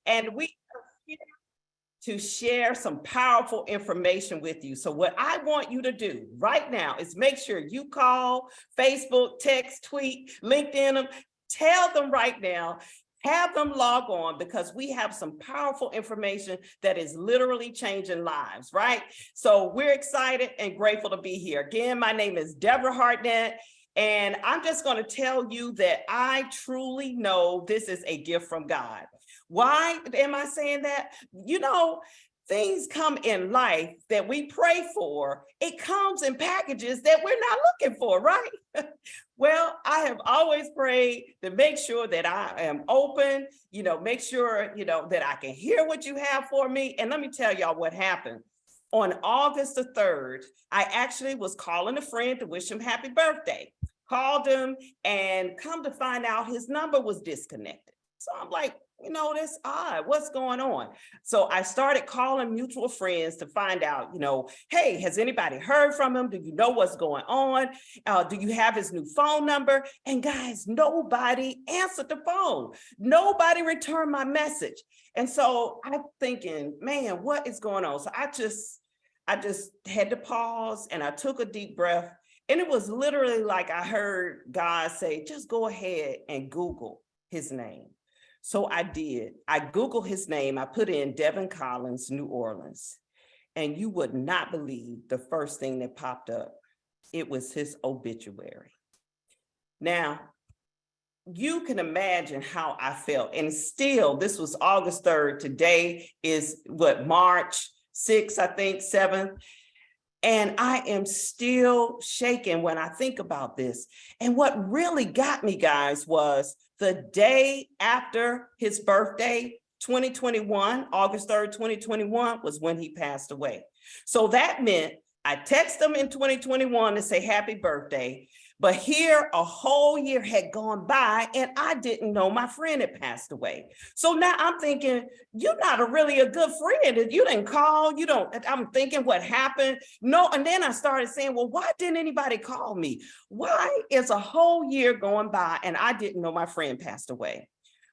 and we are here to share some powerful information with you. So what I want you to do right now is make sure you call, Facebook, text, tweet, LinkedIn them, tell them right now, have them log on, because we have some powerful information that is literally changing lives, right? So we're excited and grateful to be here. Again, my name is Deborah Hardnett, and I'm just going to tell you that I truly know this is a gift from God. Why am I saying that? You know, things come in life that we pray for. It comes in packages that we're not looking for, right? Well, I have always prayed to make sure that I am open, make sure, that I can hear what you have for me. And let me tell y'all what happened. On August the 3rd, I actually was calling a friend to wish him happy birthday. Called him, and come to find out his number was disconnected. So I'm like, that's odd. What's going on? So I started calling mutual friends to find out, hey, has anybody heard from him? Do you know what's going on? Do you have his new phone number? And guys, nobody answered the phone. Nobody returned my message. And so I'm thinking, man, what is going on? So I just had to pause, and I took a deep breath. And it was literally like I heard God say, just go ahead and Google his name. So I did. I Googled his name. I put in Devin Collins, New Orleans, and you would not believe the first thing that popped up. It was his obituary. Now, you can imagine how I felt. And still, this was August 3rd. Today is March 6th, I think, 7th. And I am still shaken when I think about this. And what really got me, guys, was the day after his birthday, 2021, August 3rd, 2021, was when he passed away. So that meant I texted him in 2021 to say happy birthday. But here a whole year had gone by, and I didn't know my friend had passed away. So now I'm thinking, you're not really a good friend. You didn't call, I'm thinking what happened. No, and then I started saying, well, why didn't anybody call me? Why is a whole year going by and I didn't know my friend passed away?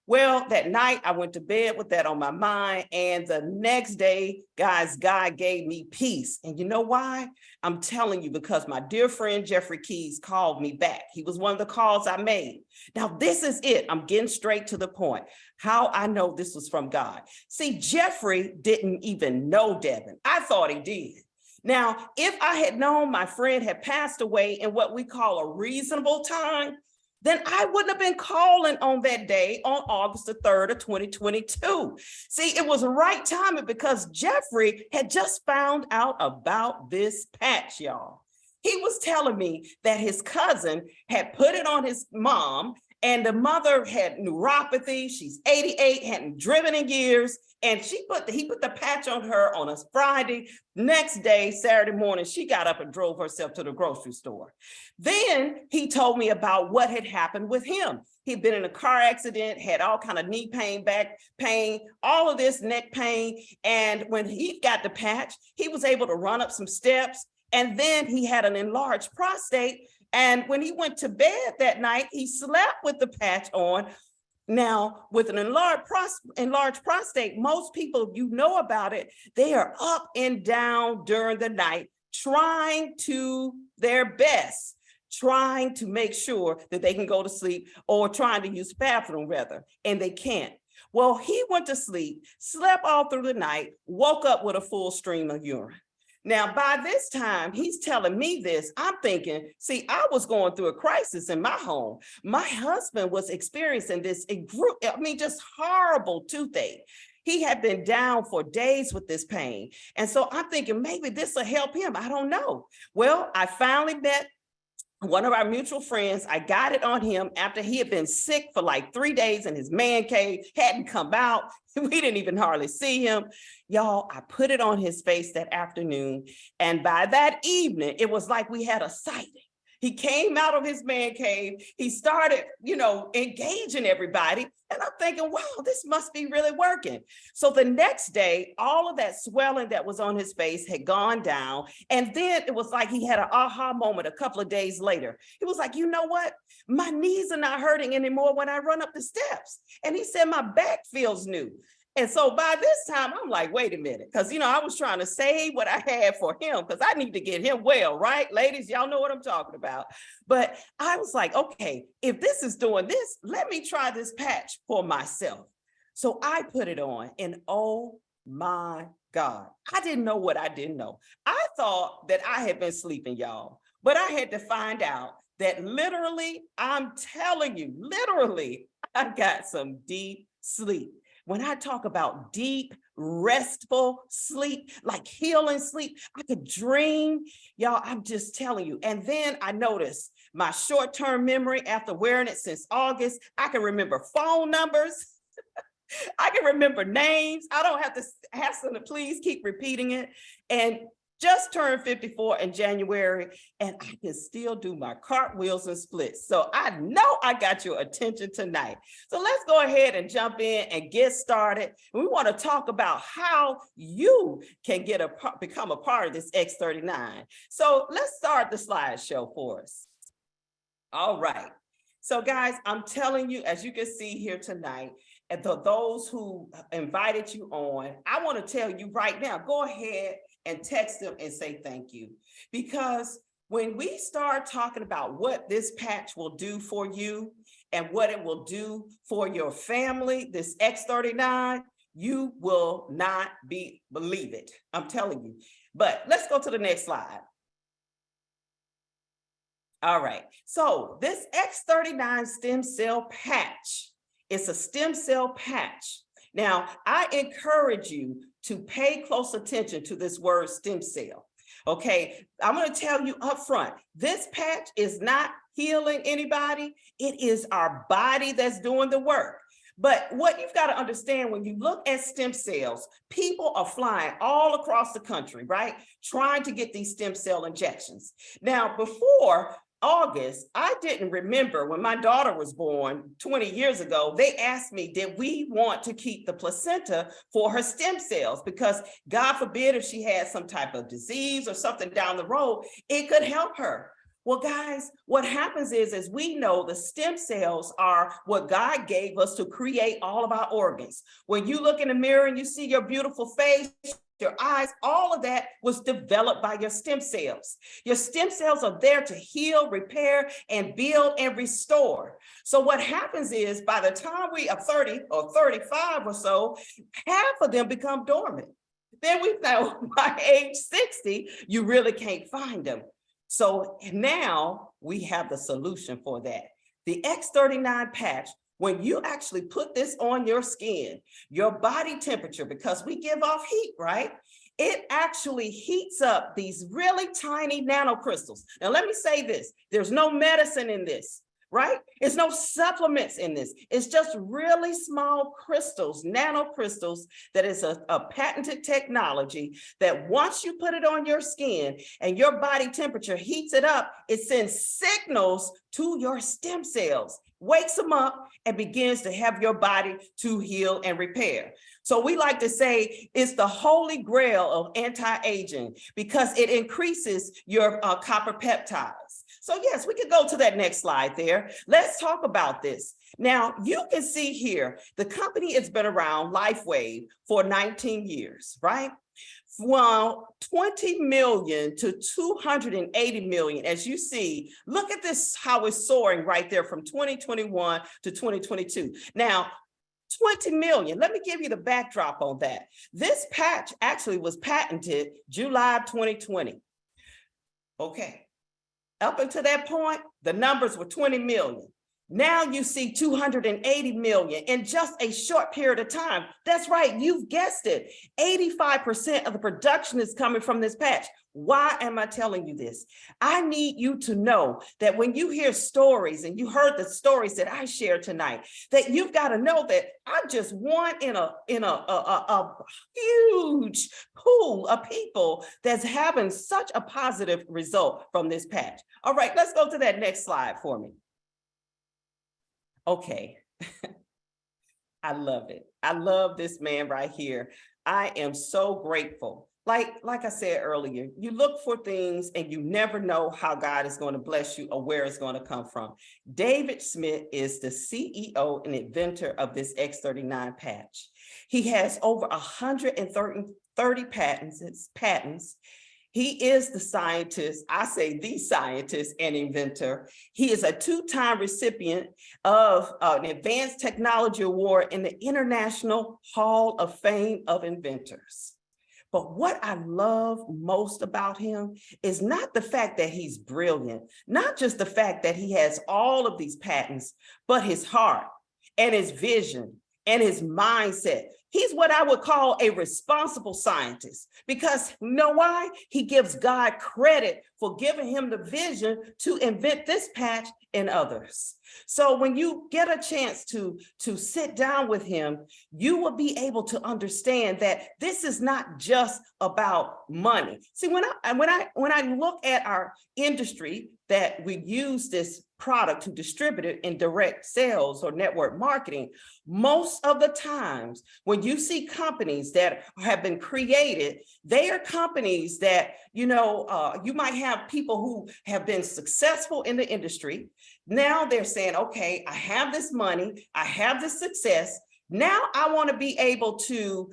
Well, that night I went to bed with that on my mind, and the next day, guys, God gave me peace. And you know why? I'm telling you, because my dear friend Jeffrey Keys called me back. He was one of the calls I made. Now, this is it. I'm getting straight to the point. How I know this was from God. See, Jeffrey didn't even know Devin. I thought he did. Now, if I had known my friend had passed away in what we call a reasonable time, then I wouldn't have been calling on that day on August the 3rd of 2022. See, it was the right timing because Jeffrey had just found out about this patch, y'all. He was telling me that his cousin had put it on his mom, and the mother had neuropathy. She's 88, hadn't driven in years. And he put the patch on her on a Friday. Next day, Saturday morning, she got up and drove herself to the grocery store. Then he told me about what had happened with him. He'd been in a car accident, had all kind of knee pain, back pain, all of this neck pain. And when he got the patch, he was able to run up some steps. And then he had an enlarged prostate. And when he went to bed that night, he slept with the patch on. Now, with an enlarged prostate, most people, about it, they are up and down during the night, trying to their best, trying to make sure that they can go to sleep, or trying to use the bathroom rather, and they can't. Well, he went to sleep, slept all through the night, woke up with a full stream of urine. Now, by this time, he's telling me this. I'm thinking, see, I was going through a crisis in my home. My husband was experiencing this, just horrible toothache. He had been down for days with this pain. And so I'm thinking maybe this will help him. I don't know. Well, I finally met one of our mutual friends. I got it on him after he had been sick for like 3 days in his man cave, hadn't come out. We didn't even hardly see him. Y'all, I put it on his face that afternoon. And by that evening, it was like we had a sighting. He came out of his man cave. He started, engaging everybody. And I'm thinking, wow, this must be really working. So the next day, all of that swelling that was on his face had gone down. And then it was like he had an aha moment a couple of days later. He was like, you know what? My knees are not hurting anymore when I run up the steps. And he said, my back feels new. And so by this time, I'm like, wait a minute, because, I was trying to save what I had for him because I need to get him well, right? Ladies, y'all know what I'm talking about. But I was like, okay, if this is doing this, let me try this patch for myself. So I put it on and oh my God, I didn't know what I didn't know. I thought that I had been sleeping, y'all, but I had to find out that literally, I'm telling you, literally, I got some deep sleep. When I talk about deep, restful sleep, like healing sleep, I could dream, y'all, I'm just telling you. And then I noticed my short-term memory after wearing it since August, I can remember phone numbers. I can remember names. I don't have to ask them to please keep repeating it. And just turned 54 in January, and I can still do my cartwheels and splits. So I know I got your attention tonight. So let's go ahead and jump in and get started. We want to talk about how you can become a part of this X39. So let's start the slideshow for us. All right. So guys, I'm telling you, as you can see here tonight, and those who invited you on, I want to tell you right now, go ahead and text them and say thank you. Because when we start talking about what this patch will do for you and what it will do for your family, this X39, you will not believe it. I'm telling you. But let's go to the next slide. All right. So this X39 stem cell patch, it's a stem cell patch. Now, I encourage you to pay close attention to this word stem cell. Okay, I'm going to tell you up front, this patch is not healing anybody. It is our body that's doing the work. But what you've got to understand when you look at stem cells, people are flying all across the country, right? Trying to get these stem cell injections. Now, before August, I didn't remember when my daughter was born 20 years ago, they asked me, did we want to keep the placenta for her stem cells? Because God forbid if she had some type of disease or something down the road, it could help her. Well, guys, what happens is, as we know, the stem cells are what God gave us to create all of our organs. When you look in the mirror and you see your beautiful face, your eyes, all of that was developed by your stem cells. Your stem cells are there to heal, repair, and build and restore. So what happens is by the time we are 30 or 35 or so, half of them become dormant. Then we know by age 60, you really can't find them. So now we have the solution for that. The X39 patch, when you actually put this on your skin, your body temperature, because we give off heat, right? It actually heats up these really tiny nanocrystals. Now, let me say this, there's no medicine in this, right? There's no supplements in this. It's just really small crystals, nanocrystals, that is a patented technology that once you put it on your skin and your body temperature heats it up, it sends signals to your stem cells, wakes them up, and begins to have your body to heal and repair. So we like to say it's the holy grail of anti-aging because it increases your copper peptides. So yes, we could go to that next slide there. Let's talk about this. Now, you can see here, the company has been around, LifeWave, for 19 years, right? From 20 million to 280 million, as you see, look at this, how it's soaring right there from 2021 to 2022. Now, 20 million, let me give you the backdrop on that. This patch actually was patented July 2020. Okay. Up until that point, the numbers were 20 million. Now you see 280 million in just a short period of time. That's right, you've guessed it. 85% of the production is coming from this patch. Why am I telling you this? I need you to know that when you hear stories, and you heard the stories that I shared tonight, that you've got to know that I'm just one in a huge pool of people that's having such a positive result from this patch. All right, let's go to that next slide for me. Okay. I love it. I love this man right here. I am so grateful. Like I said earlier, you look for things and you never know how God is going to bless you or where it's going to come from. David Smith is the CEO and inventor of this X39 patch. He has over 130 patents. He is the scientist, I say the scientist and inventor. He is a two-time recipient of an Advanced Technology Award in the International Hall of Fame of Inventors. But what I love most about him is not the fact that he's brilliant, not just the fact that he has all of these patents, but his heart and his vision and his mindset. He's what I would call a responsible scientist, because you know why? He gives God credit for giving him the vision to invent this patch and others. So when you get a chance to sit down with him, you will be able to understand that this is not just about money. See, when I look at our industry that we use this product to distribute it in direct sales or network marketing, most of the times when you see companies that have been created, they are companies that, you might have people who have been successful in the industry. Now they're saying, okay, I have this money, I have this success. Now I want to be able to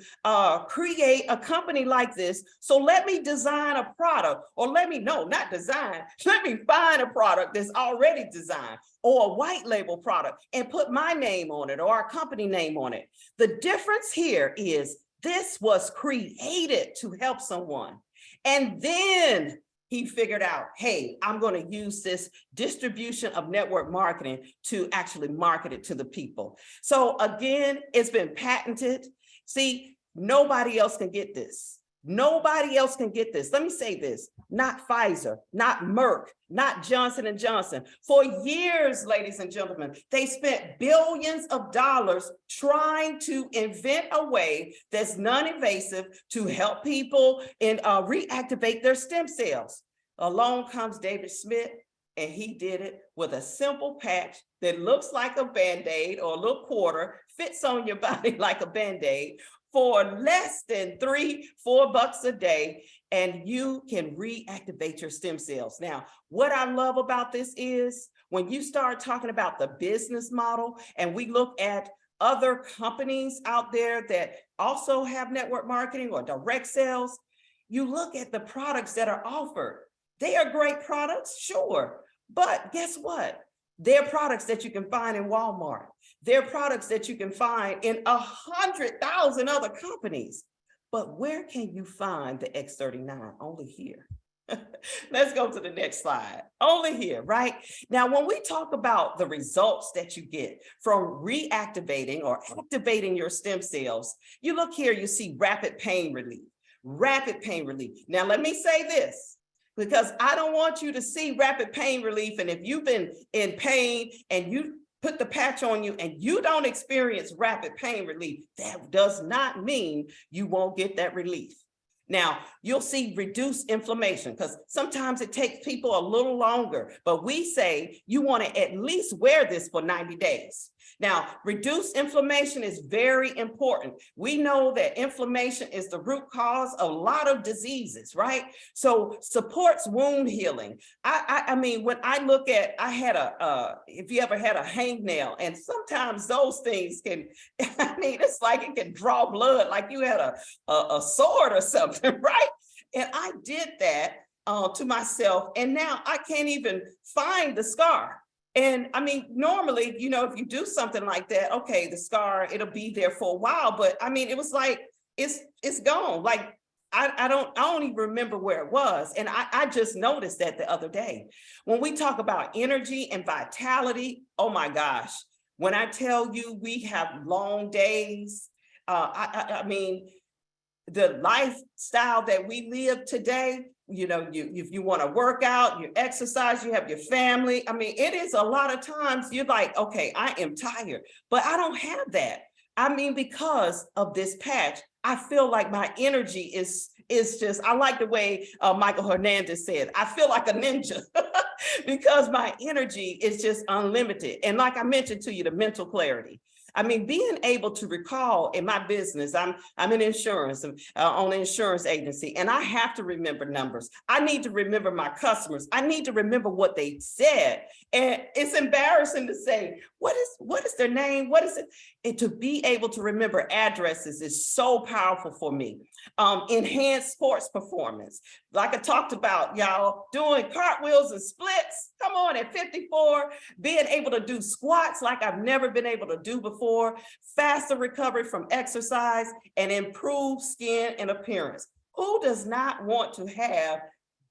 create a company like this. So let me design a product, or let me find a product that's already designed, or a white label product, and put my name on it or our company name on it. The difference here is this was created to help someone. And then he figured out, hey, I'm going to use this distribution of network marketing to actually market it to the people. So again, it's been patented. See, nobody else can get this. Nobody else can get this. Let me say this, not Pfizer, not Merck, not Johnson & Johnson. For years, ladies and gentlemen, they spent billions of dollars trying to invent a way that's non-invasive to help people and reactivate their stem cells. Along comes David Smith, and he did it with a simple patch that looks like a Band-Aid or a little quarter, fits on your body like a Band-Aid, for less than $3-4 a day, and you can reactivate your stem cells. Now, what I love about this is when you start talking about the business model, and we look at other companies out there that also have network marketing or direct sales, you look at the products that are offered. They are great products, sure, but guess what? They're products that you can find in Walmart. They're products that you can find in 100,000 other companies. But where can you find the X39? Only here. Let's go to the next slide. Only here, right? Now, when we talk about the results that you get from reactivating or activating your stem cells, you look here, you see rapid pain relief. Rapid pain relief. Now, let me say this, because I don't want you to see rapid pain relief, and if you've been in pain and you put the patch on you and you don't experience rapid pain relief, that does not mean you won't get that relief. Now, you'll see reduced inflammation, because sometimes it takes people a little longer, but we say you want to at least wear this for 90 days. Now, reduced inflammation is very important. We know that inflammation is the root cause of a lot of diseases, right? So supports wound healing. I mean, when I look at, if you ever had a hangnail, and sometimes those things can, it's like it can draw blood, like you had a sword or something, right? And I did that to myself, and now I can't even find the scar. And I mean, normally, if you do something like that, okay, the scar, it'll be there for a while, but I mean, it was like, it's gone. Like, I don't even remember where it was. And I just noticed that the other day. When we talk about energy and vitality, oh my gosh, when I tell you we have long days, I mean, the lifestyle that we live today, you know, if you want to work out, you exercise, you have your family. I mean, it is a lot of times you're like, okay, I am tired, but I don't have that. I mean, because of this patch, I feel like my energy is just, I like the way Michael Hernandez said, I feel like a ninja because my energy is just unlimited. And like I mentioned to you, the mental clarity. I mean, being able to recall in my business, I'm in insurance, on an insurance agency, and I have to remember numbers. I need to remember my customers. I need to remember what they said. And it's embarrassing to say, what is their name? What is it? And to be able to remember addresses is so powerful for me. Enhanced sports performance. Like I talked about, y'all, doing cartwheels and splits. Come on, at 54, being able to do squats like I've never been able to do before, faster recovery from exercise, and improved skin and appearance. Who does not want to have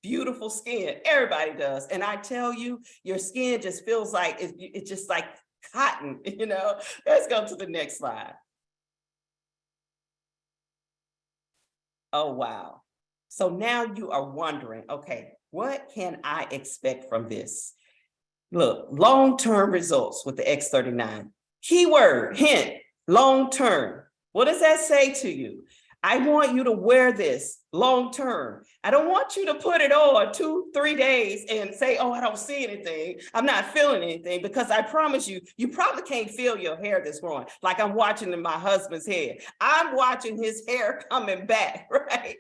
beautiful skin? Everybody does. And I tell you, your skin just feels like it's just like cotton, you know. Let's go to the next slide. Oh, wow. So now you are wondering, okay, what can I expect from this? Look, long-term results with the X39. Keyword, hint, long-term. What does that say to you? I want you to wear this long-term. I don't want you to put it on 2-3 days and say, oh, I don't see anything. I'm not feeling anything, because I promise you, you probably can't feel your hair that's growing. Like I'm watching in my husband's hair. I'm watching his hair coming back, right?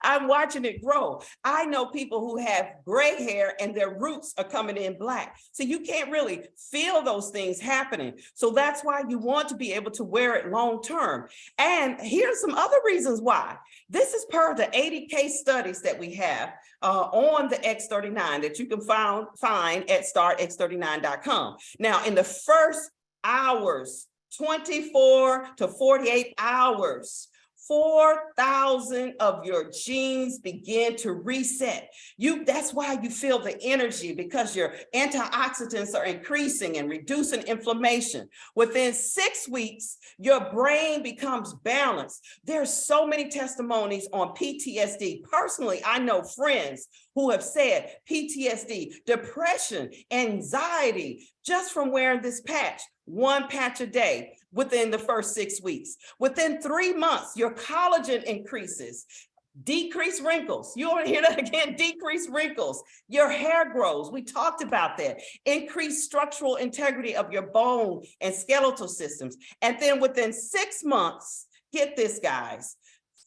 I'm watching it grow. I know people who have gray hair and their roots are coming in black. So you can't really feel those things happening. So that's why you want to be able to wear it long-term. And here's some other reasons why. This is per the 80 case studies that we have on the X39 that you can find at startx39.com. Now, in the first hours, 24 to 48 hours, 4,000 of your genes begin to reset. That's why you feel the energy, because your antioxidants are increasing and reducing inflammation. Within 6 weeks, your brain becomes balanced. There's so many testimonies on PTSD. Personally, I know friends who have said PTSD, depression, anxiety, just from wearing this patch, 1 patch a day within the first 6 weeks. Within 3 months, your collagen increases, decrease wrinkles. You want to hear that again? Decrease wrinkles. Your hair grows. We talked about that. Increase structural integrity of your bone and skeletal systems. And then within 6 months, get this, guys,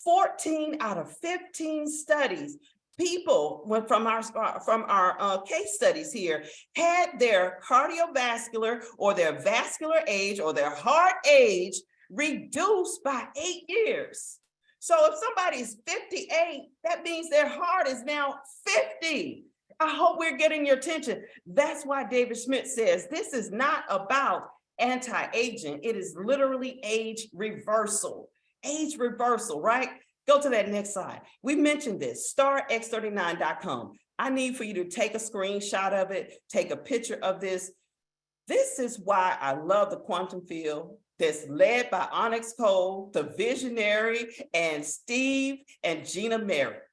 14 out of 15 studies, people went from our case studies here, had their cardiovascular or their vascular age or their heart age reduced by 8 years. So if somebody's 58, that means their heart is now 50. I hope we're getting your attention. That's why David Schmidt says this is not about anti-aging. It is literally age reversal. Age reversal, right? Go to that next slide. We mentioned this, startx39.com. I need for you to take a screenshot of it, take a picture of this. This is why I love the quantum field that's led by Onyx Coale, the visionary, and Steve and Gina Merritt.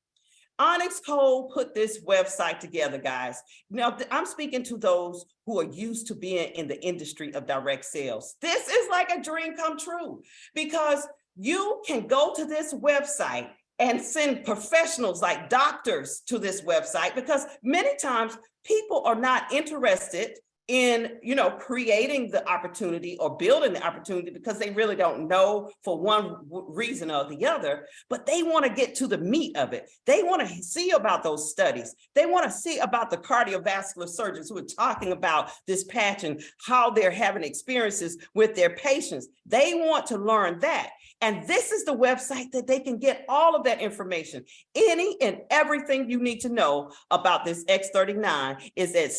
Onyx Coale put this website together, guys. Now, I'm speaking to those who are used to being in the industry of direct sales. This is like a dream come true, because you can go to this website and send professionals like doctors to this website, because many times people are not interested in, creating the opportunity or building the opportunity because they really don't know for one reason or the other, but they want to get to the meat of it. They want to see about those studies. They want to see about the cardiovascular surgeons who are talking about this patch and how they're having experiences with their patients. They want to learn that. And this is the website that they can get all of that information. Any and everything you need to know about this X39 is at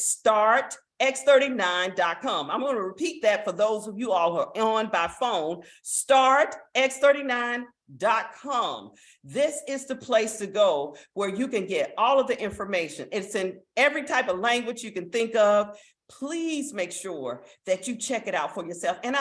X39.com. I'm going to repeat that for those of you all who are on by phone. Start X39.com. This is the place to go where you can get all of the information. It's in every type of language you can think of. Please make sure that you check it out for yourself. And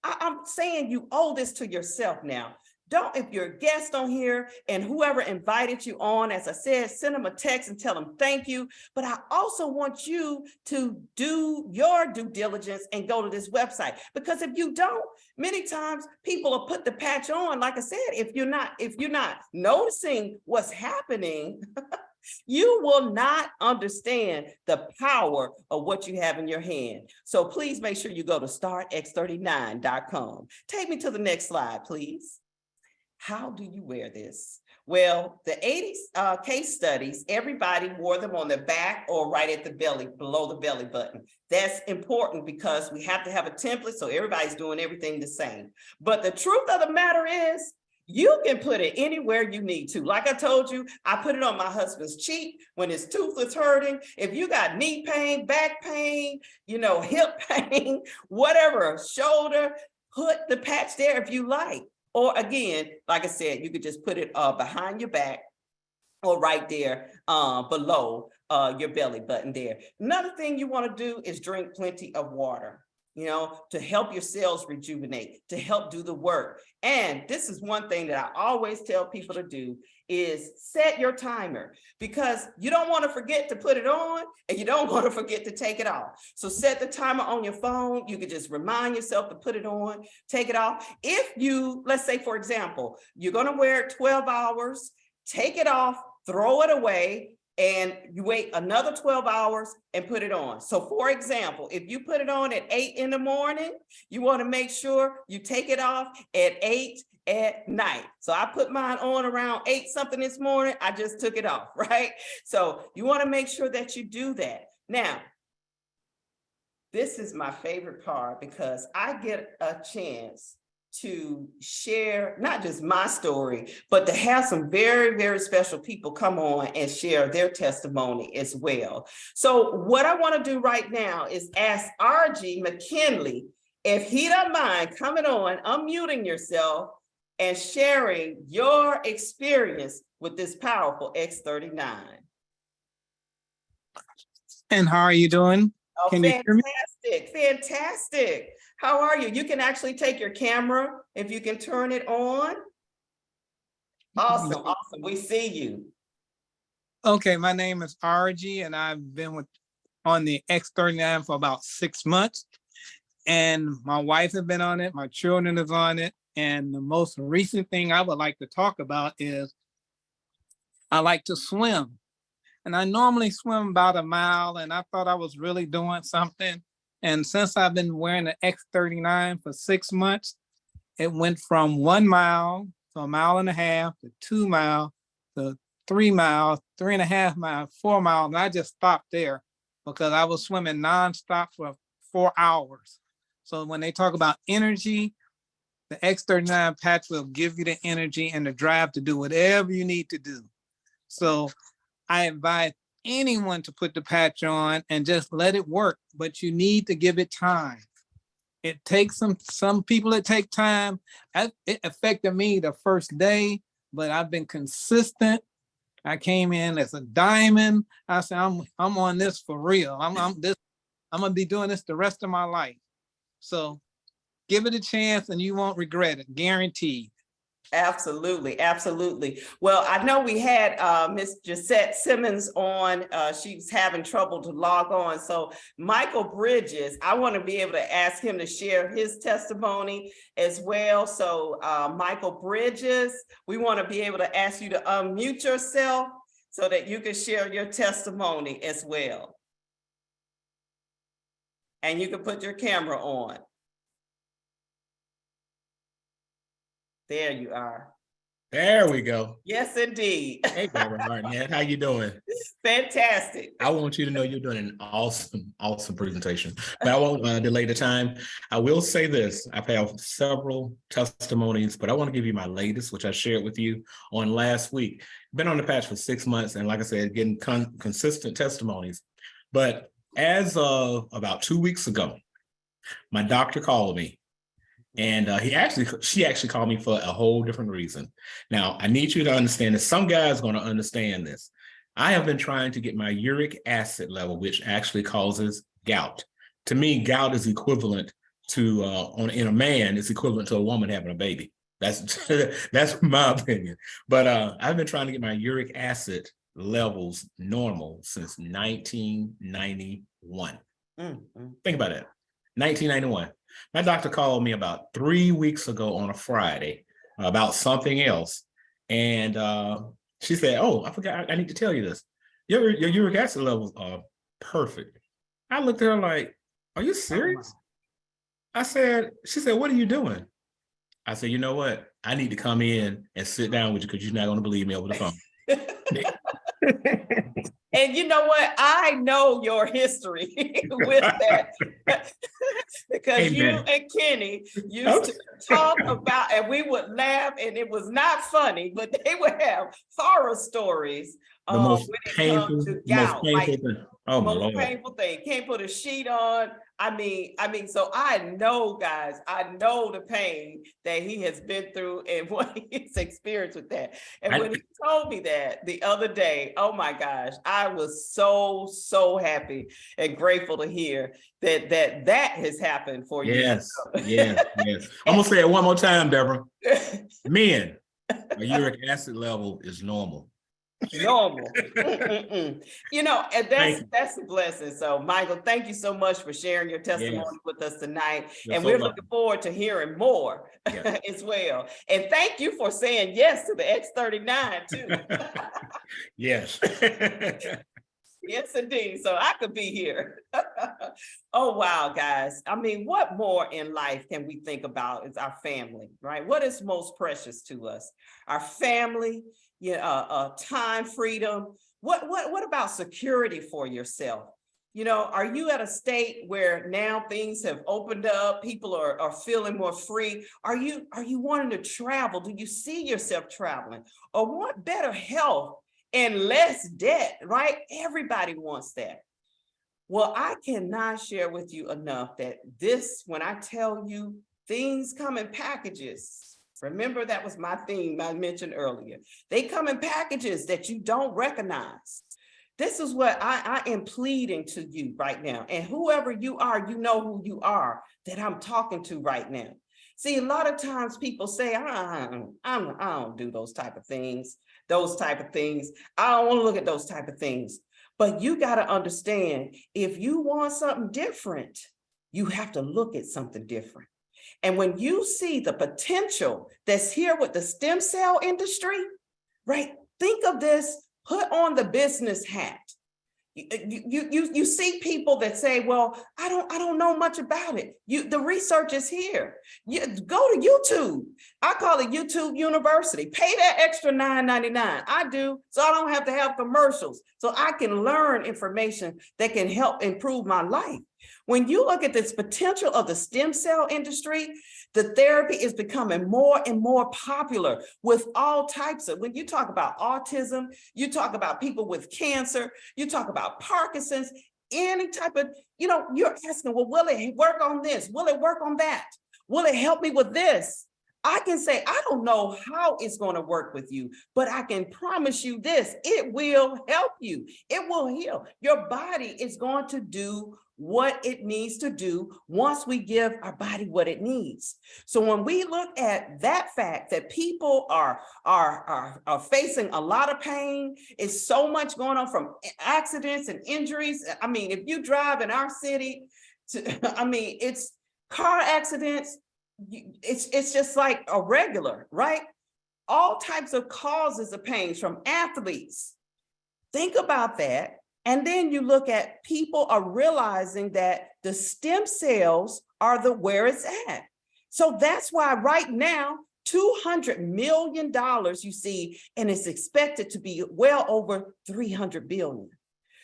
I'm saying you owe this to yourself now. Don't, if you're a guest on here and whoever invited you on, as I said, send them a text and tell them thank you. But I also want you to do your due diligence and go to this website, because if you don't, many times people will put the patch on. Like I said, if you're not noticing what's happening, you will not understand the power of what you have in your hand. So please make sure you go to startx39.com. Take me to the next slide, please. How do you wear this? Well, the 80 case studies, everybody wore them on the back or right at the belly, below the belly button. That's important because we have to have a template, so everybody's doing everything the same. But the truth of the matter is, you can put it anywhere you need to. Like I told you, I put it on my husband's cheek when his tooth was hurting. If you got knee pain, back pain, hip pain, whatever, shoulder, put the patch there if you like. Or again, like I said, you could just put it behind your back or right there below your belly button there. Another thing you want to do is drink plenty of water, to help your cells rejuvenate, to help do the work. And this is one thing that I always tell people to do is set your timer, because you don't want to forget to put it on and you don't want to forget to take it off. So set the timer on your phone. You could just remind yourself to put it on, take it off. If you, let's say, for example, you're going to wear it 12 hours, take it off, throw it away, and you wait another 12 hours and put it on. So for example, if you put it on at 8 in the morning, you want to make sure you take it off at 8 at night. So I put mine on around 8 something this morning. I just took it off, right? So you want to make sure that you do that. Now, this is my favorite part because I get a chance to share not just my story, but to have some very, very special people come on and share their testimony as well. So what I want to do right now is ask R.G. McKinley if he don't mind coming on, unmuting yourself, and sharing your experience with this powerful X39. And how are you doing? Oh, Can you hear me? Fantastic. How are you? You can actually take your camera if you can turn it on. Awesome, awesome. We see you. Okay, my name is RG and I've been on the X39 for about 6 months. And my wife has been on it, my children is on it. And the most recent thing I would like to talk about is I like to swim. And I normally swim about a mile, and I thought I was really doing something. And since I've been wearing the X39 for 6 months, it went from 1 mile to 1.5 miles to 2 miles to 3 miles, 3.5 miles, 4 miles. And I just stopped there because I was swimming nonstop for 4 hours. So when they talk about energy, the X39 patch will give you the energy and the drive to do whatever you need to do. So I advise anyone to put the patch on and just let it work, but you need to give it time. It takes some people, it take time. It affected me the first day, but I've been consistent. I came in as a diamond. I said, I'm on this for real. I'm gonna be doing this the rest of my life. So give it a chance and you won't regret it, guaranteed. Absolutely, absolutely. Well, I know we had Miss Gisette Simmons on. She's having trouble to log on. So Michael Bridges, I want to be able to ask him to share his testimony as well. So Michael Bridges, we want to be able to ask you to unmute yourself so that you can share your testimony as well. And you can put your camera on. There you are. There we go. Yes, indeed. Hey, Deborah Hardnett, how you doing? Fantastic. I want you to know you're doing an awesome presentation. But I won't delay the time. I will say this. I've had several testimonies, but I want to give you my latest, which I shared with you on last week. Been on the patch for 6 months, and like I said, getting consistent testimonies. But As of about 2 weeks ago, my doctor called me, and she actually called me for a whole different reason. Now, I need you to understand that some guys are going to understand this. I have been trying to get my uric acid level, which actually causes gout. To me, gout is equivalent to in a man, it's equivalent to a woman having a baby. That's that's my opinion. But I've been trying to get my uric acid levels normal since 1991. Think about it. 1991. My doctor called me about 3 weeks ago on a Friday about something else. And she said, "Oh, I forgot, I need to tell you this. Your uric acid levels are perfect." I looked at her like, "Are you serious?" She said, "What are you doing?" I said, "You know what? I need to come in and sit down with you because you're not going to believe me over the phone." And you know what? I know your history with that because you Amen. and Kenny used to talk about, and we would laugh, and it was not funny, but they would have horror stories The most when it painful, comes to the most gout. painful Like, thing. Oh my most Lord. painful thing. Can't put a sheet on. I mean, so I know, guys, I know the pain that he has been through and what he's experienced with that. And when he told me that the other day, oh my gosh, I was so happy and grateful to hear that has happened for you. Yes. I'm gonna say it one more time, Deborah. Men, a uric acid level is normal. Normal. You know, and that's a blessing. So, Michael, thank you so much for sharing your testimony with us tonight. You're and so we're welcome. looking forward to hearing more as well. And thank you for saying yes to the X39 too. Yes. Yes, indeed. So I could be here. Oh, wow, guys. I mean, what more in life can we think about is our family, right? What is most precious to us? Our family, time, freedom. What about security for yourself? You know, are you at a state where now things have opened up, people are feeling more free? Are you wanting to travel? Do you see yourself traveling or want better health and less debt, right? Everybody wants that. Well, I cannot share with you enough that when I tell you things come in packages, remember that was my theme I mentioned earlier. They come in packages that you don't recognize. This is what I am pleading to you right now. And whoever you are, you know who you are that I'm talking to right now. See, a lot of times people say, I don't do those type of things. I don't want to look at those type of things. But you got to understand, if you want something different, you have to look at something different. And when you see the potential that's here with the stem cell industry, right? Think of this, put on the business hat. You see people that say, well, I don't know much about it. The research is here. You go to YouTube. I call it YouTube University. Pay that extra $9.99. I do, so I don't have to have commercials. So I can learn information that can help improve my life. When you look at this potential of the stem cell industry, the therapy is becoming more and more popular with all types of, when you talk about autism, you talk about people with cancer, you talk about Parkinson's, any type of, you're asking, well, will it work on this? Will it work on that? Will it help me with this? I can say, I don't know how it's going to work with you, but I can promise you this, it will help you. It will heal. Your body is going to do what it needs to do once we give our body what it needs. So when we look at that fact that people are facing a lot of pain, it's so much going on from accidents and injuries. I mean, if you drive in our city, it's car accidents, it's just like a regular, right? All types of causes of pain from athletes. Think about that. And then you look at people are realizing that the stem cells are where it's at. So that's why right now, $200 million you see, and it's expected to be well over 300 billion.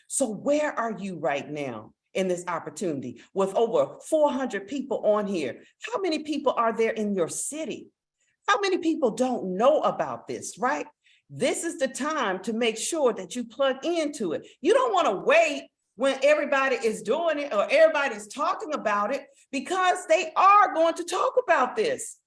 So where are you right now in this opportunity with over 400 people on here? How many people are there in your city? How many people don't know about this, right? This is the time to make sure that you plug into it. You don't want to wait when everybody is doing it or everybody's talking about it, because they are going to talk about this.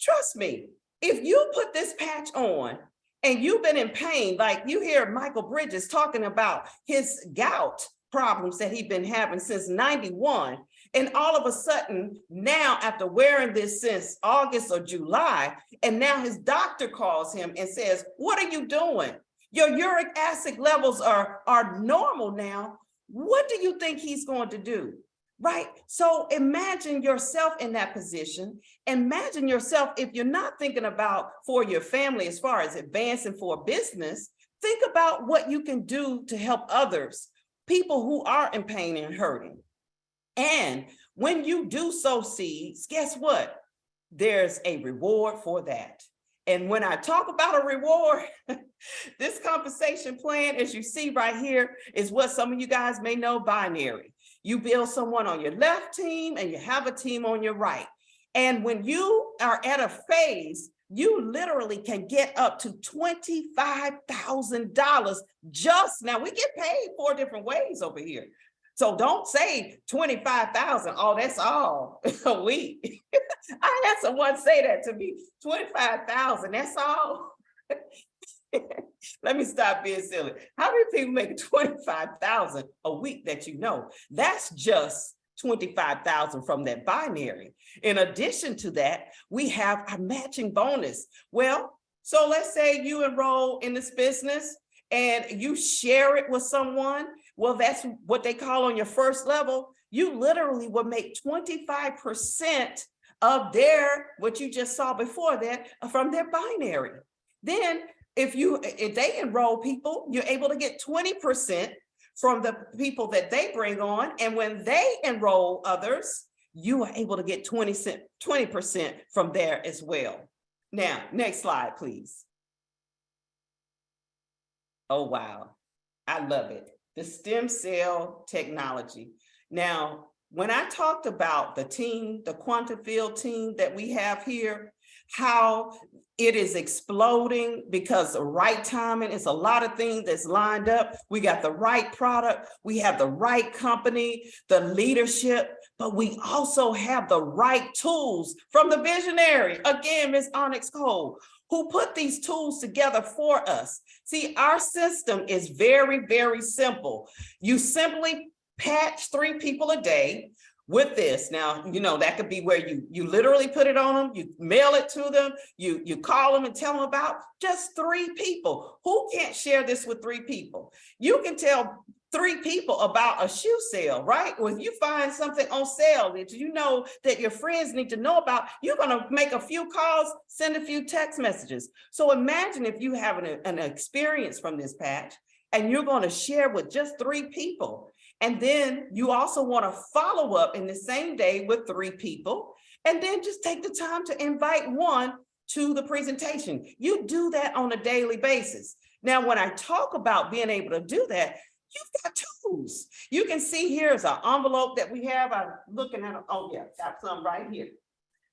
Trust me, if you put this patch on and you've been in pain, like you hear Michael Bridges talking about his gout problems that he's been having since 91. And all of a sudden, now after wearing this since August or July, and now his doctor calls him and says, what are you doing? Your uric acid levels are normal now. What do you think he's going to do? Right? So imagine yourself in that position. Imagine yourself, if you're not thinking about for your family as far as advancing for business, think about what you can do to help others, people who are in pain and hurting. And when you do sow seeds, guess what? There's a reward for that. And when I talk about a reward, this compensation plan, as you see right here, is what some of you guys may know, binary. You build someone on your left team and you have a team on your right. And when you are at a phase, you literally can get up to $25,000 just now. We get paid 4 different ways over here. So don't say 25,000. Oh, that's all a week. I had someone say that to me, 25,000, that's all. Let me stop being silly. How many people make 25,000 a week that you know? That's just 25,000 from that binary. In addition to that, we have a matching bonus. Well, so let's say you enroll in this business and you share it with someone. Well, that's what they call on your first level. You literally will make 25% of their, what you just saw before that, from their binary. Then if they enroll people, you're able to get 20% from the people that they bring on. And when they enroll others, you are able to get 20% from there as well. Now, next slide, please. Oh, wow. I love it. The stem cell technology. Now, when I talked about the team, the quantum field team that we have here, how it is exploding because the right timing, it's a lot of things that's lined up. We got the right product, we have the right company, the leadership, but we also have the right tools from the visionary, again, Ms. Onyx Coale, who put these tools together for us. See, our system is very, very simple. You simply patch 3 people a day with this. Now, you know, that could be where you literally put it on them, you mail it to them, you call them and tell them about just 3 people. Who can't share this with 3 people? You can tell 3 people about a shoe sale, right? When you find something on sale that you know that your friends need to know about, you're gonna make a few calls, send a few text messages. So imagine if you have an experience from this patch and you're gonna share with just 3 people. And then you also want to follow up in the same day with 3 people, and then just take the time to invite 1 to the presentation. You do that on a daily basis. Now, when I talk about being able to do that, you've got tools. You can see here is an envelope that we have. I'm looking at, oh yeah, got some right here.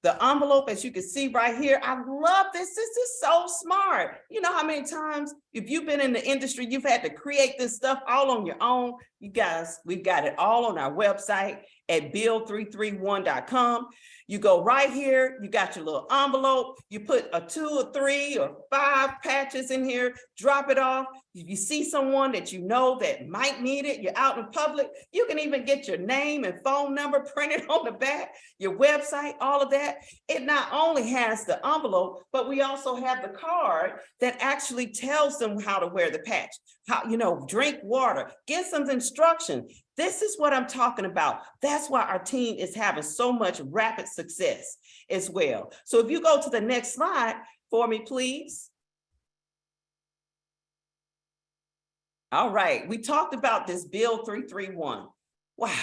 The envelope, as you can see right here, I love this. This is so smart. You know how many times, if you've been in the industry, you've had to create this stuff all on your own. You guys, we've got it all on our website at build331.com. You go right here, you got your little envelope, you put a 2 or 3 or 5 patches in here, drop it off. If you see someone that you know that might need it, you're out in public, you can even get your name and phone number printed on the back, your website, all of that. It not only has the envelope, but we also have the card that actually tells them how to wear the patch, how, you know, drink water, get some instruction. This is what I'm talking about. That's why our team is having so much rapid success as well. So if you go to the next slide for me, please. All right, we talked about this Build 331. Wow,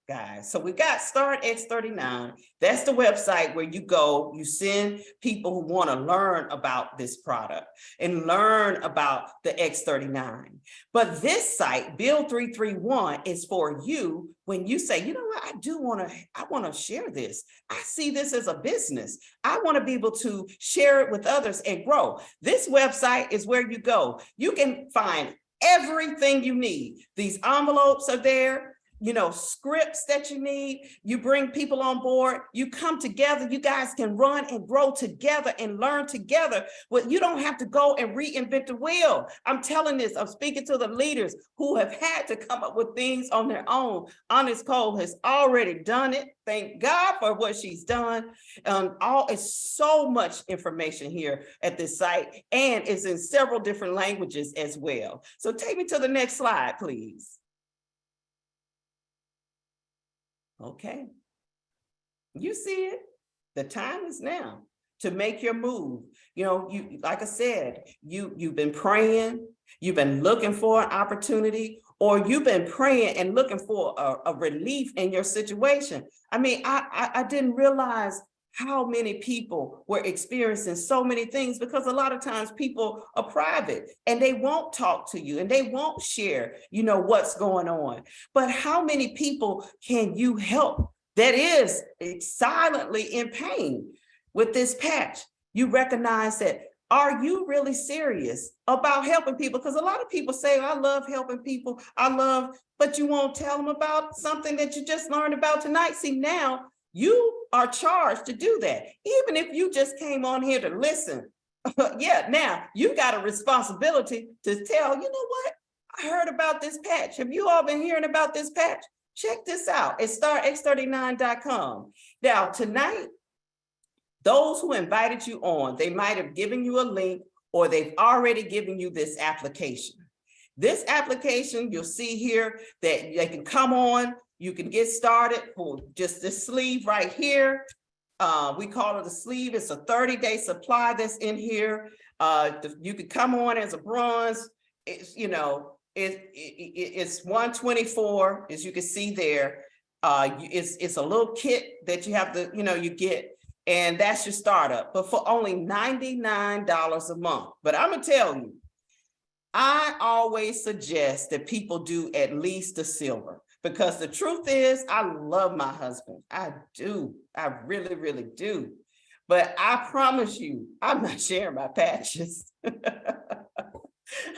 guys. So we got Start X39. That's the website where you go, you send people who want to learn about this product and learn about the X39. But this site, Build 331, is for you when you say, you know what, I want to share this. I see this as a business. I want to be able to share it with others and grow. This website is where you go. You can find everything you need. These envelopes are there, you know, scripts that you need. You bring people on board, you come together, you guys can run and grow together and learn together. But you don't have to go and reinvent the wheel. I'm telling this, I'm speaking to the leaders who have had to come up with things on their own. Onyx Coale has already done it. Thank God for what she's done. It's so much information here at this site, and it's in several different languages as well. So take me to the next slide, please. Okay, you see it. The time is now to make your move. You know, you, like I said, you've been praying, you've been looking for an opportunity, or you've been praying and looking for a relief in your situation. I mean, I didn't realize how many people were experiencing so many things, because a lot of times people are private and they won't talk to you and they won't share, you know, what's going on. But how many people can you help that is silently in pain with this patch? You recognize that. Are you really serious about helping people? Because a lot of people say, I love helping people, but you won't tell them about something that you just learned about tonight. See, now you are charged to do that. Even if you just came on here to listen, yeah, now you got a responsibility to tell, you know what? I heard about this patch. Have you all been hearing about this patch? Check this out. It's X39.com. Now, tonight, those who invited you on, they might have given you a link, or they've already given you this application. This application, you'll see here that they can come on. You can get started for just this sleeve right here. We call it a sleeve. It's a 30-day supply that's in here. You can come on as a bronze. It's, you know, it's $124, as you can see there. It's a little kit that you have to, you know, you get, and that's your startup, but for only $99 a month. But I'm gonna tell you, I always suggest that people do at least the silver. Because the truth is, I love my husband. I do. I really, really do. But I promise you, I'm not sharing my patches.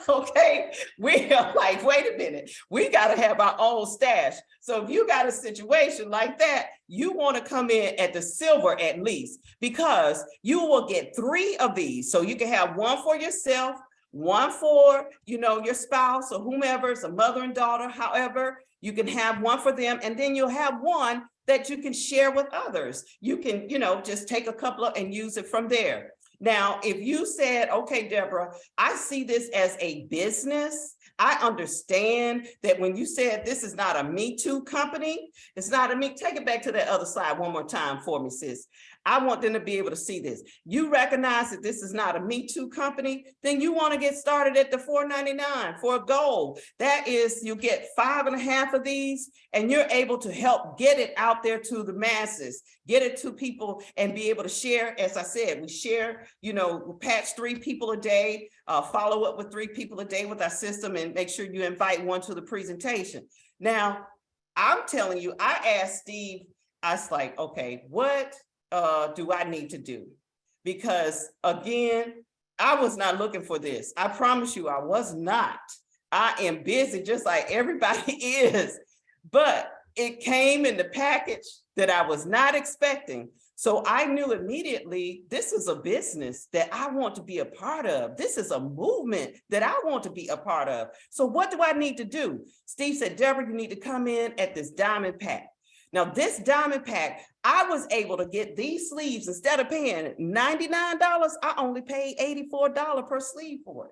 Okay, we are like, wait a minute, we got to have our own stash. So if you got a situation like that, you want to come in at the silver at least, because you will get 3 of these. So you can have one for yourself, one for, you know, your spouse or whomever, it's a mother and daughter, however, you can have one for them, and then you'll have one that you can share with others. You can, you know, just take a couple of and use it from there. Now, if you said, okay, Deborah, I see this as a business. I understand that when you said this is not a Me Too company, it's not a me. Take it back to that other slide one more time for me, sis. I want them to be able to see this. You recognize that this is not a Me Too company, then you want to get started at the $4.99 for a gold. That is, you get 5.5 of these, and you're able to help get it out there to the masses, get it to people, and be able to share. As I said, we share, you know, we patch 3 people a day, follow up with 3 people a day with our system, and make sure you invite one to the presentation. Now, I'm telling you, I asked Steve, I was like, okay, what do I need to do? Because again, I was not looking for this. I promise you, I was not. I am busy just like everybody is, but it came in the package that I was not expecting. So I knew immediately, this is a business that I want to be a part of. This is a movement that I want to be a part of. So what do I need to do? Steve said, Deborah, you need to come in at this diamond pack. Now, this diamond pack, I was able to get these sleeves. Instead of paying $99, I only paid $84 per sleeve for it.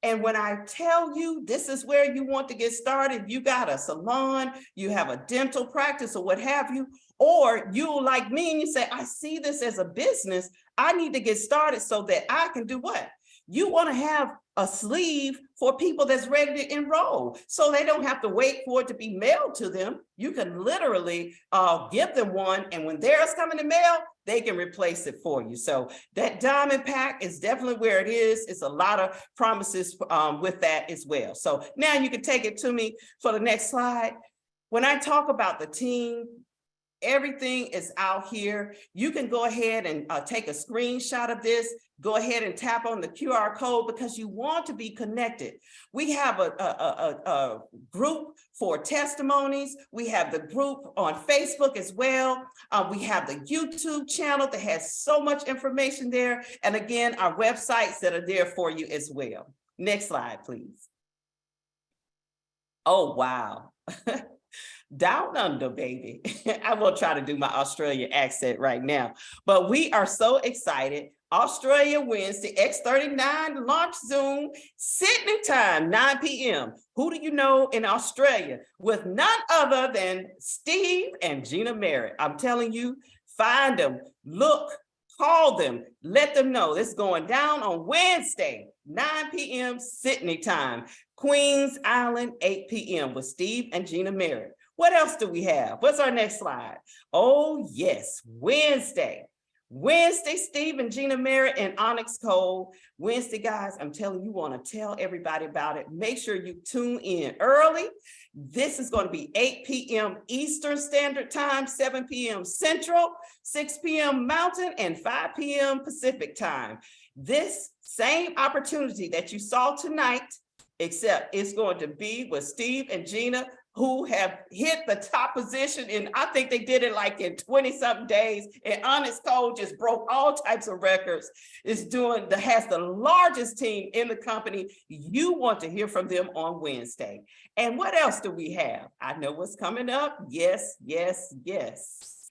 And when I tell you this is where you want to get started, you got a salon, you have a dental practice or what have you, or you like me and you say, I see this as a business, I need to get started so that I can do what? You want to have a sleeve for people that's ready to enroll, so they don't have to wait for it to be mailed to them. You can literally give them one, and when theirs come in the mail, they can replace it for you. So that diamond pack is definitely where it is. It's a lot of promises with that as well. So now you can take it to me for the next slide. When I talk about the team, everything is out here. You can go ahead and take a screenshot of this. go ahead and tap on the QR code because you want to be connected. We have a group for testimonies. We have the group on Facebook as well. We have the YouTube channel that has so much information there. And again, our websites that are there for you as well. Next slide, please. Oh, wow. Down under, baby. I will try to do my Australian accent right now, but we are so excited. Australia wins the X39 launch Zoom Sydney time, 9 p.m. Who do you know in Australia? With none other than Steve and Gina Merritt. I'm telling you, find them, look, call them, let them know. It's going down on Wednesday, 9 p.m. Sydney time, Queens Island, 8 p.m. with Steve and Gina Merritt. What else do we have? What's our next slide? Oh, yes, Wednesday, Steve and Gina Merritt and Onyx Coale. Wednesday, guys, I'm telling you, want to tell everybody about it. Make sure you tune in early. This is going to be 8 p.m. Eastern Standard Time, 7 p.m. Central, 6 p.m. Mountain, and 5 p.m. Pacific Time. This same opportunity that you saw tonight, except it's going to be with Steve and Gina, who have hit the top position, and I think they did it like in 20-something days. And Onyx Coale just broke all types of records. Has the largest team in the company. You want to hear from them on Wednesday. And what else do we have? I know what's coming up. Yes, yes, yes.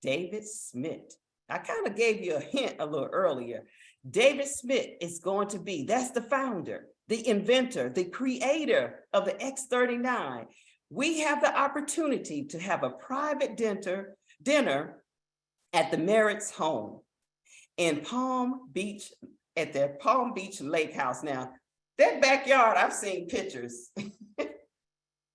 David Smith. I kind of gave you a hint a little earlier. David Smith is going to be, that's the founder, the inventor, the creator of the X39. We have the opportunity to have a private dinner at the Merritt's home in Palm Beach, at their Palm Beach Lake House. Now, that backyard, I've seen pictures.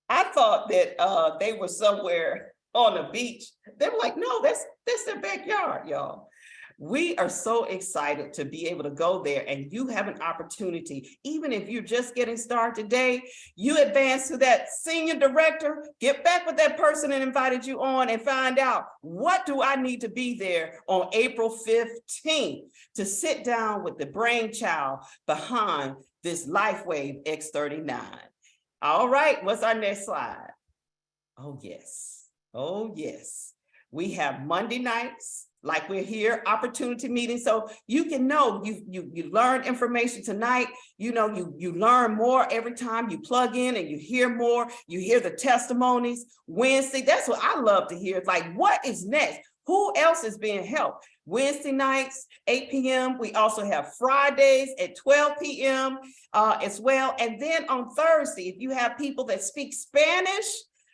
I thought that they were somewhere on the beach. They were like, no, that's their backyard, y'all. We are so excited to be able to go there, and you have an opportunity. Even if you're just getting started today, you advance to that senior director, get back with that person that invited you on and find out, what do I need to be there on April 15th to sit down with the brainchild behind this LifeWave X39. All right, what's our next slide? Oh, yes. Oh, yes. We have Monday nights, like we're here, opportunity meeting. So you can know you learn information tonight. You know, you learn more every time you plug in and you hear more. You hear the testimonies. Wednesday, that's what I love to hear. It's like, what is next? Who else is being helped? Wednesday nights, 8 p.m. We also have Fridays at 12 p.m. As well. And then on Thursday, if you have people that speak Spanish,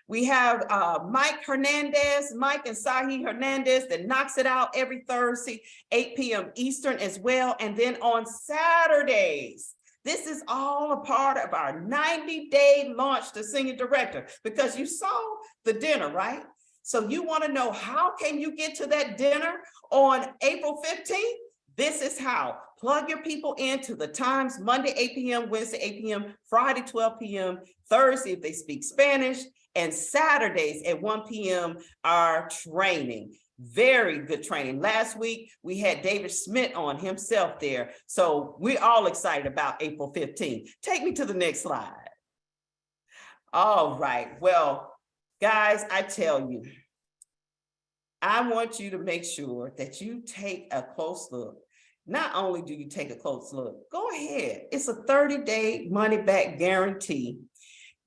we have Mike and Sahi Hernandez that knocks it out every Thursday, 8 p.m. Eastern as well. And then on Saturdays, this is all a part of our 90-day launch to senior director, because you saw the dinner, right? So you want to know, how can you get to that dinner on April 15th? This is how. Plug your people into the times: Monday, 8 p.m., Wednesday, 8 p.m., Friday, 12 p.m., Thursday, if they speak Spanish, and Saturdays at 1 p.m., our training. Very good training. Last week, we had David Smith on himself there. So we're all excited about April 15th. Take me to the next slide. All right. Well, guys, I tell you, I want you to make sure that you take a close look. Not only do you take a close look, go ahead. It's a 30-day money-back guarantee.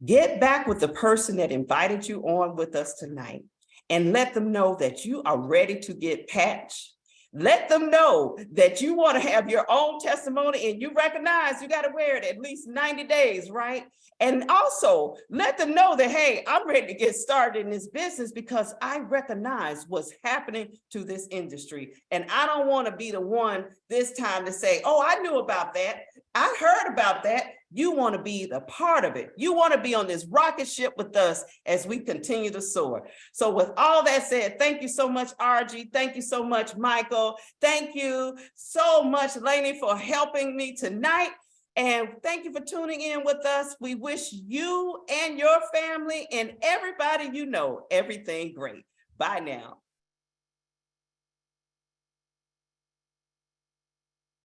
Get back with the person that invited you on with us tonight and let them know that you are ready to get patched. Let them know that you want to have your own testimony and you recognize you got to wear it at least 90 days, right? And also let them know that, hey, I'm ready to get started in this business because I recognize what's happening to this industry. And I don't want to be the one this time to say, oh, I knew about that. I heard about that. You want to be the part of it. You want to be on this rocket ship with us as we continue to soar. So with all that said, thank you so much, RG. Thank you so much, Michael. Thank you so much, Lainey, for helping me tonight. And thank you for tuning in with us. We wish you and your family and everybody you know everything great. Bye now.